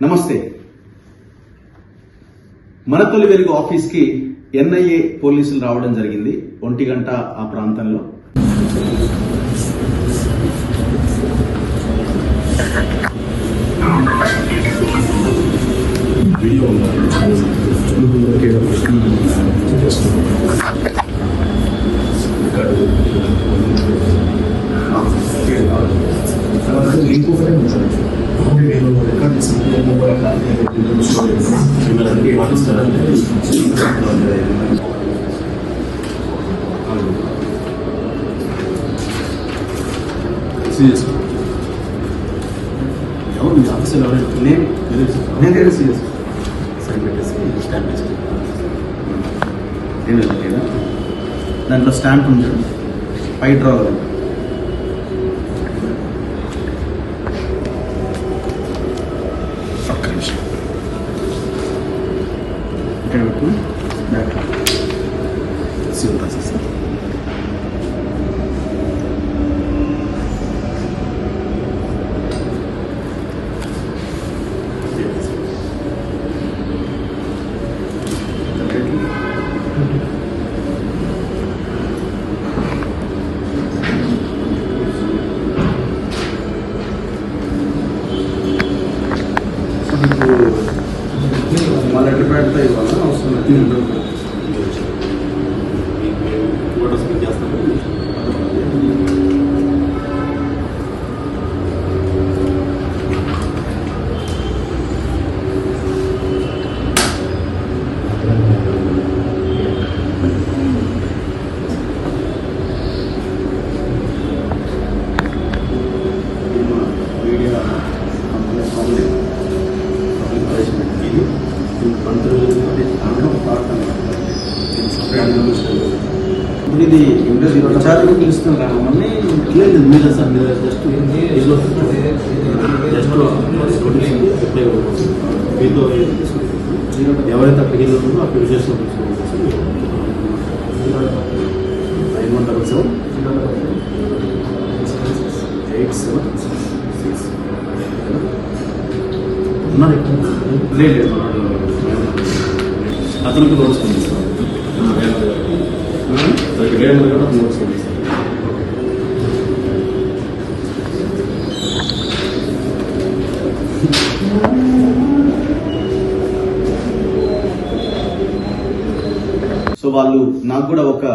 నమస్తే. మనతొలి వెలుగు ఆఫీస్ కి ఎన్ఐఏ పోలీసులు రావడం జరిగింది 1 గంట ఆ ప్రాంతంలో. ఎవరు మీ ఆఫీసులో నేను సీరియస్ సైన్ పెట్టేసి స్టాంప్ వేసి లేదా దాంట్లో స్టాంప్ ఉంటుంది, పై డ్రా ఒక్క నిమిషం ఇక్కడ పెట్టుకుని బ్యాక్ సివిల్ రాసేస్తాను. మళ్ళీ డిపార్ట్మెంట్ ఇవ్వాలా అవసరం ఇది విచారణ పిలుస్తున్నా లేదు మీరు సార్ మీరు జస్ట్ మీతో ఎవరైతే అప్లికేషన్ ఉందో అప్లికేషన్ 91778786 ఉన్నది లేదు అతనికి నోట్స్ పంపిస్తాను. సో వాళ్ళు నాకు కూడా ఒక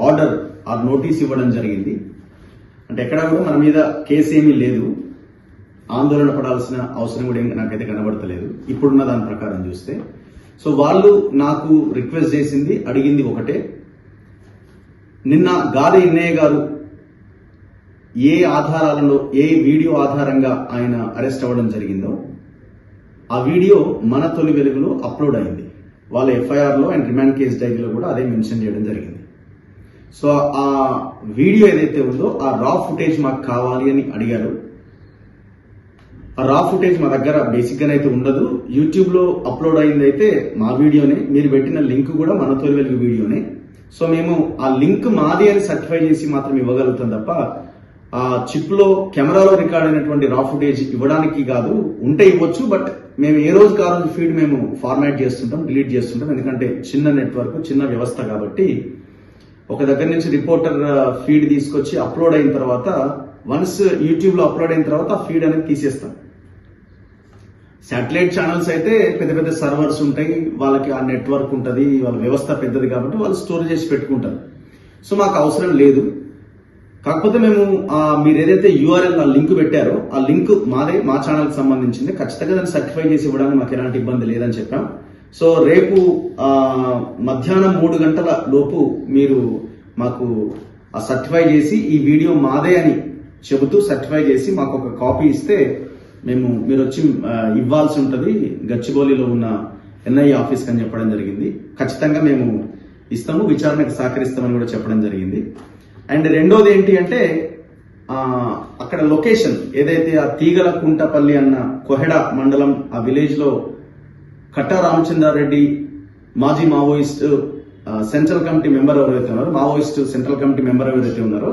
ఆర్డర్ ఆ నోటీస్ ఇవ్వడం జరిగింది. అంటే ఎక్కడా కూడా మన మీద కేసు ఏమీ లేదు, ఆందోళన పడాల్సిన అవసరం కూడా నాకైతే కనబడతలేదు ఇప్పుడున్న దాని ప్రకారం చూస్తే. సో వాళ్ళు నాకు రిక్వెస్ట్ చేసింది, అడిగింది ఒకటే, నిన్న గాలి ఎన్నయ్య గారు ఏ ఆధారాలలో ఏ వీడియో ఆధారంగా ఆయన అరెస్ట్ అవ్వడం జరిగిందో ఆ వీడియో మన తొలి వెలుగులో అప్లోడ్ అయింది. వాళ్ళ ఎఫ్ఐఆర్లో అండ్ రిమాండ్ కేసు డైరీలో కూడా అదే మెన్షన్ చేయడం జరిగింది. సో ఆ వీడియో ఏదైతే ఉందో ఆ రా ఫుటేజ్ మాకు కావాలి అని అడిగారు. ఆ రా ఫుటేజ్ మా దగ్గర బేసిక్గా అయితే ఉండదు. యూట్యూబ్లో అప్లోడ్ అయింది అయితే మా వీడియోనే, మీరు పెట్టిన లింక్ కూడా మన తొలి వెలుగు వీడియోనే. సో మేము ఆ లింక్ మాది అని సర్టిఫై చేసి మాత్రం ఇవ్వగలుగుతాం తప్ప ఆ చిప్లో కెమెరాలో రికార్డ్ అయినటువంటి రా ఫుటేజ్ ఇవ్వడానికి కాదు. ఉంటే ఇవ్వచ్చు, బట్ మేము ఏ రోజుకి ఆ రోజు ఫీడ్ మేము ఫార్మాట్ చేస్తుంటాం, డిలీట్ చేస్తుంటాం. ఎందుకంటే చిన్న నెట్వర్క్, చిన్న వ్యవస్థ కాబట్టి ఒక దగ్గర నుంచి రిపోర్టర్ ఫీడ్ తీసుకొచ్చి అప్లోడ్ అయిన తర్వాత వన్స్ యూట్యూబ్లో అప్లోడ్ అయిన తర్వాత ఆ ఫీడ్ అనేది తీసేస్తాం. శాటిలైట్ ఛానల్స్ అయితే పెద్ద పెద్ద సర్వర్స్ ఉంటాయి, వాళ్ళకి ఆ నెట్వర్క్ ఉంటుంది, వాళ్ళ వ్యవస్థ పెద్దది కాబట్టి వాళ్ళు స్టోర్ చేసి పెట్టుకుంటారు. సో మాకు అవసరం లేదు. కాకపోతే మేము మీరు ఏదైతే యూఆర్ఎల్ ఆ లింక్ పెట్టారో ఆ లింక్ మాదే, మా ఛానల్కి సంబంధించింది. ఖచ్చితంగా దాన్ని సర్టిఫై చేసి ఇవ్వడానికి మాకు ఎలాంటి ఇబ్బంది లేదని చెప్పాం. సో రేపు మధ్యాహ్నం 3 గంటల లోపు మీరు మాకు ఆ సర్టిఫై చేసి ఈ వీడియో మాదే అని చెబుతూ సర్టిఫై చేసి మాకు ఒక కాపీ ఇస్తే మీరు వచ్చి ఇవ్వాల్సి ఉంటుంది గచ్చిబౌలిలో ఉన్న ఎన్ఐఏ ఆఫీస్కి అని చెప్పడం జరిగింది. ఖచ్చితంగా మేము ఇస్తాము, విచారణకు సహకరిస్తామని కూడా చెప్పడం జరిగింది. అండ్ రెండోది ఏంటి అంటే అక్కడ లొకేషన్ ఏదైతే ఆ తీగల కుంటపల్లి అన్న కొహెడా మండలం ఆ విలేజ్ లో కట్టా రామచంద్రారెడ్డి మాజీ మావోయిస్ట్ సెంట్రల్ కమిటీ మెంబర్ ఎవరైతే ఉన్నారో, మావోయిస్ట్ సెంట్రల్ కమిటీ మెంబర్ ఎవరైతే ఉన్నారో,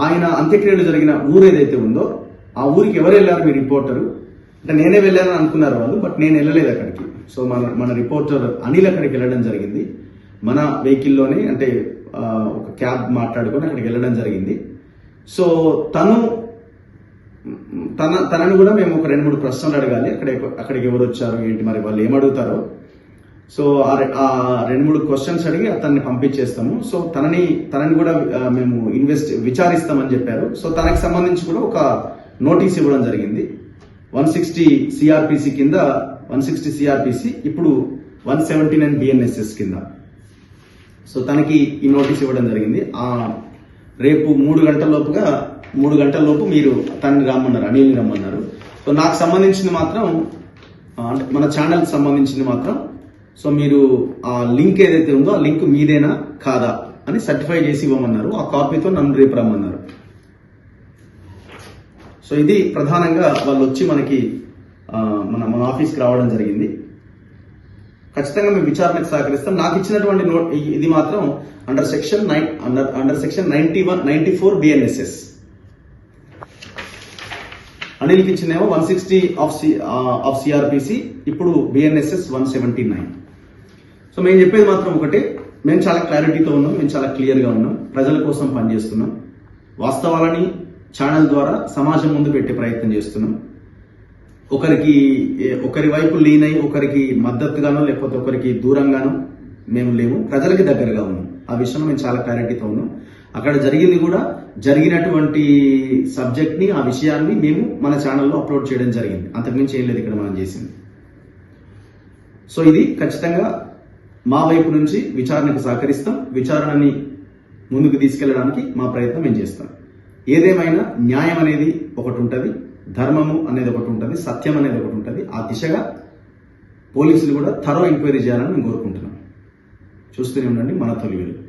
ఆయన అంత్యక్రియలు జరిగిన ఊరు ఏదైతే ఉందో ఆ ఊరికి ఎవరు వెళ్ళారు మీ రిపోర్టరు, అంటే నేనే వెళ్ళానని అనుకున్నారు వాళ్ళు, బట్ నేను వెళ్ళలేదు అక్కడికి. సో మన రిపోర్టర్ అనిల్ అక్కడికి వెళ్ళడం జరిగింది. మన వెహికల్లోనే, అంటే ఒక క్యాబ్ మాట్లాడుకొని అక్కడికి వెళ్ళడం జరిగింది. సో తనని కూడా మేము ఒక 2-3 ప్రశ్నలు అడగాలి. అక్కడికి ఎవరు వచ్చారు ఏంటి, మరి వాళ్ళు ఏమడుగుతారో. సో ఆ 2-3 క్వశ్చన్స్ అడిగి అతన్ని పంపించేస్తాము. సో తనని కూడా మేము విచారిస్తామని చెప్పారు. సో తనకి సంబంధించి కూడా ఒక నోటీస్ ఇవ్వడం జరిగింది. 160 సిఆర్పిసి కింద 160 సిఆర్పిసి ఇప్పుడు 179 బిఎన్ఎస్ఎస్ కింద. సో తనకి ఈ నోటీస్ ఇవ్వడం జరిగింది. రేపు 3 గంటల లోపు మీరు తనని రమ్మన్నారు, అనిల్ని రమ్మన్నారు. సో నాకు సంబంధించింది మాత్రం, అంటే మన ఛానల్కి సంబంధించింది మాత్రం, సో మీరు ఆ లింక్ ఏదైతే ఉందో ఆ లింక్ మీదేనా కాదా అని సర్టిఫై చేసి ఇవ్వమన్నారు. ఆ కాపీతో నన్ను రేపు రమ్మన్నారు. సో ఇది ప్రధానంగా వాళ్ళు వచ్చి మనకి మన ఆఫీస్కి రావడం జరిగింది. ఖచ్చితంగా మేము విచారణకు సహకరిస్తాం. నాకు ఇచ్చినటువంటి ఇది మాత్రం అండర్ సెక్షన్ 94 బిఎన్ఎస్ఎస్. అనిల్కి ఇచ్చినేమో 160 ఆఫ్ సిఆర్పిసి, ఇప్పుడు బిఎన్ఎస్ఎస్ 179. సో మేము చెప్పేది మాత్రం ఒకటే, మేము చాలా క్లారిటీతో ఉన్నాం, మేము చాలా క్లియర్గా ఉన్నాం, ప్రజల కోసం పనిచేస్తున్నాం, వాస్తవాలని ఛానల్ ద్వారా సమాజం ముందు పెట్టే ప్రయత్నం చేస్తున్నాం. ఒకరి వైపు లీన్ అయి ఒకరికి మద్దతుగానో లేకపోతే ఒకరికి దూరంగానో మేము లేము, ప్రజలకి దగ్గరగా ఉన్నాం. ఆ విషయంలో మేము చాలా క్లారిటీతో ఉన్నాం. అక్కడ జరిగింది కూడా, జరిగినటువంటి సబ్జెక్ట్ ని, ఆ విషయాన్ని మేము మన ఛానల్లో అప్లోడ్ చేయడం జరిగింది. అంతకుమించి ఏం లేదు ఇక్కడ మనం చేసింది. సో ఇది ఖచ్చితంగా మా వైపు నుంచి విచారణకు సహకరిస్తాం. విచారణని ముందుకు తీసుకెళ్లడానికి మా ప్రయత్నం మేము చేస్తాం. ఏదేమైనా న్యాయం అనేది ఒకటి ఉంటుంది, ధర్మము అనేది ఒకటి ఉంటుంది, సత్యం అనేది ఒకటి ఉంటుంది. ఆ దిశగా పోలీసులు కూడా థరో ఎంక్వైరీ చేయాలని మేము కోరుకుంటున్నాం. చూస్తూనే ఉండండి మన తొలి వెలుగు.